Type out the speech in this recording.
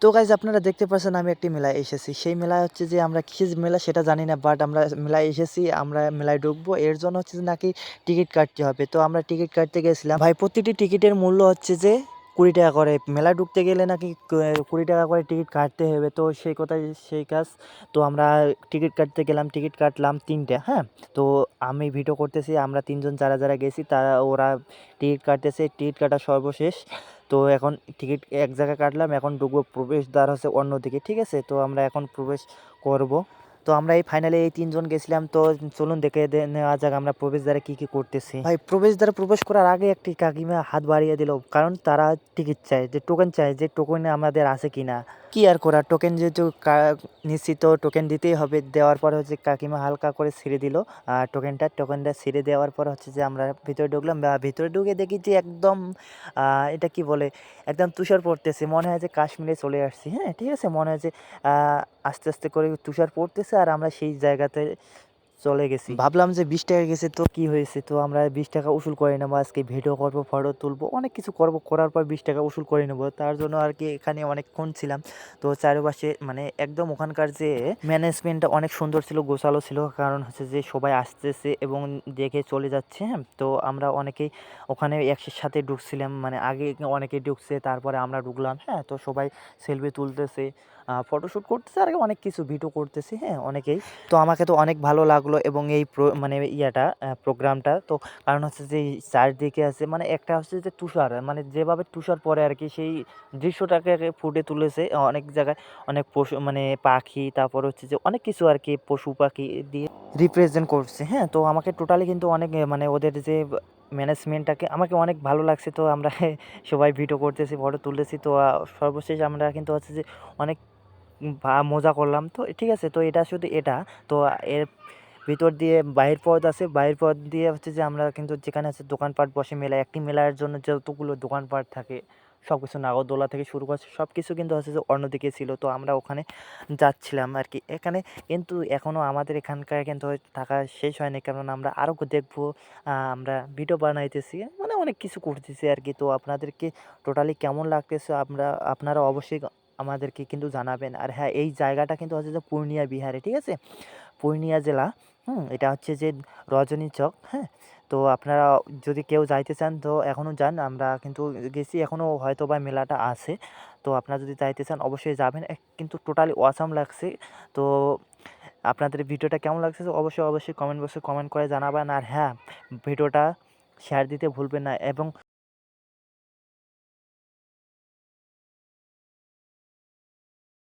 তো গাইজ আপনারা দেখতে পাচ্ছেন আমি একটি মেলায় এসেছি। সেই মেলায় হচ্ছে যে আমরা কিসের মেলা সেটা জানি না। বাট আমরা মেলায় এসেছি, আমরা মেলায় ঢুকবো। এর জন্য হচ্ছে যে নাকি টিকিট কাটতে হবে। তো আমরা টিকিট কাটতে গেছিলাম। ভাই প্রতিটি টিকিটের মূল্য হচ্ছে যে ৳20 করে। মেলায় ঢুকতে গেলে নাকি ৳20 করে টিকিট কাটতে হবে। তো সেই কথাই সেই কাজ। তো আমরা টিকিট কাটতে গেলাম, টিকিট কাটলাম ৩ টে, হ্যাঁ? তো আমি ভিডিও করতেছি, আমরা ৩ জন যারা গেছি ওরা টিকিট কাটতেছে। টিকিট কাটা সর্বশেষ। তো এখন টিকিট এক জায়গায় কাটলাম, এখন ঢুকবো, প্রবেশদ্বার হচ্ছে অন্যদিকে, ঠিক আছে? তো আমরা এখন প্রবেশ করব। তো আমরা এই ফাইনালি এই ৩ জন গেছিলাম। তো চলুন দেখে নেওয়া যাক আমরা প্রবেশদ্বারে কি করতেছি। ভাই প্রবেশদ্বারে প্রবেশ করার আগে একটি কাকিমা হাত বাড়িয়ে দিল। কারণ তারা টিকিট চায়, যে টোকেন চায়, যে টোকেন আমাদের আছে কিনা। কি আর করার, টোকেন যেহেতু নিচ্ছি তো টোকেন দিতেই হবে। দেওয়ার পরে হচ্ছে কাকিমা হালকা করে ছিঁড়ে দিল টোকেনটা ছিঁড়ে দেওয়ার পর হচ্ছে যে আমরা ভিতরে ঢুকলাম। ভিতরে ঢুকে দেখি যে একদম এটা কি বলে, একদম তুষার পড়তেছে। মনে হয় যে কাশ্মীরে চলে আসছি, হ্যাঁ? ঠিক আছে? মনে হয় যে আস্তে, আস্তে করে তুষার পড়তেছে আর আমরা সেই জায়গাতে চলে গেছি। ভাবলাম যে ৳20 গেছে তো কি হয়েছে? তো আমরা ৳20 উসুল করে নেবো। আজকে ভিডিও করব, ফটো তুলবো, অনেক কিছু করব। করার পর ৳20 উসুল করে নেবো। তার জন্য আরকি এখানে অনেকক্ষণ ছিলাম। তো চারপাশে মানে একদম ওখানকার যে ম্যানেজমেন্টটা অনেক সুন্দর ছিল, গোছালো ছিল। কারণ হচ্ছে যে সবাই আসতেছে এবং দেখে চলে যাচ্ছে, হ্যাঁ? তো আমরা অনেকেই ওখানে একসাথে ঢুকছিলাম। মানে আগে অনেকেই ঢুকছে, তারপরে আমরা ঢুকলাম, হ্যাঁ? তো সবাই সেলফি তুলতেছে, ফটোশুট করতেছে আর অনেক কিছু ভিডিও করতেছে, হ্যাঁ? অনেকেই। তো আমাকে তো অনেক ভালো লাগলো এবং এই মানে প্রোগ্রামটা তো, কারণ হচ্ছে যে এই চারদিকে আছে মানে একটা হচ্ছে যে তুষার, মানে যেভাবে তুষার পড়ে আরকি সেই দৃশ্যটাকে ফুটে তুলেছে। অনেক জায়গায় অনেক পশু মানে পাখি, তারপর হচ্ছে যে অনেক কিছু আরকি পশু-পাখি দিয়ে রিপ্রেজেন্ট করছে, হ্যাঁ? তো আমাকে টোটালি কিন্তু অনেক মানে ওদের যে ম্যানেজমেন্টটাকে আমাকে অনেক ভালো লাগছে। তো আমরা সবাই ভিডিও করতেছি, ফটো তুলতেছি। তো সর্বশেষ আমরা কিন্তু হচ্ছে যে অনেক মজা করলাম। তো ঠিক আছে, তো এটা শুধু এটা। তো এর ভিতর দিয়ে বাহির পথ আছে। বাহির পথ দিয়ে হচ্ছে যে আমরা কিন্তু যেখানে হচ্ছে দোকানপাট বসে মেলায়, একটি মেলার জন্য যতগুলো দোকানপাট থাকে সবকিছু, নাগরদোলা থেকে শুরু করে সবকিছু কিন্তু হচ্ছে যে অন্যদিকে ছিল। তো আমরা ওখানে যাচ্ছিলাম আরকি। এখানে কিন্তু এখনও আমাদের এখানকার কিন্তু থাকা শেষ হয়নি। কারণ আমরা আরও দেখবো, আমরা ভিডিও বানাইতেছি। মানে অনেক কিছু করতেছি আরকি। তো আপনাদেরকে টোটালি কেমন লাগতেছে আপনারা অবশ্যই আমাদেরকে কিন্তু জানাবেন। আর হ্যাঁ, এই জায়গাটা কিন্তু হচ্ছে যে পূর্ণিয়া বিহারে, ঠিক আছে? পূর্ণিয়া জেলা, এটা হচ্ছে যে রজনী চক, হ্যাঁ? তো আপনারা যদি কেউ যাইতে চান তো এখনও যান। আমরা কিন্তু গেছি, এখনও হয়তোবা মেলাটা আছে। তো আপনারা যদি যাইতে চান অবশ্যই যাবেন। কিন্তু টোটালি অসাম লাগছে। তো আপনাদের ভিডিওটা কেমন লাগতেছে অবশ্যই কমেন্ট বক্সে কমেন্ট করে জানাবেন। আর হ্যাঁ, ভিডিওটা শেয়ার দিতে ভুলবেন না এবং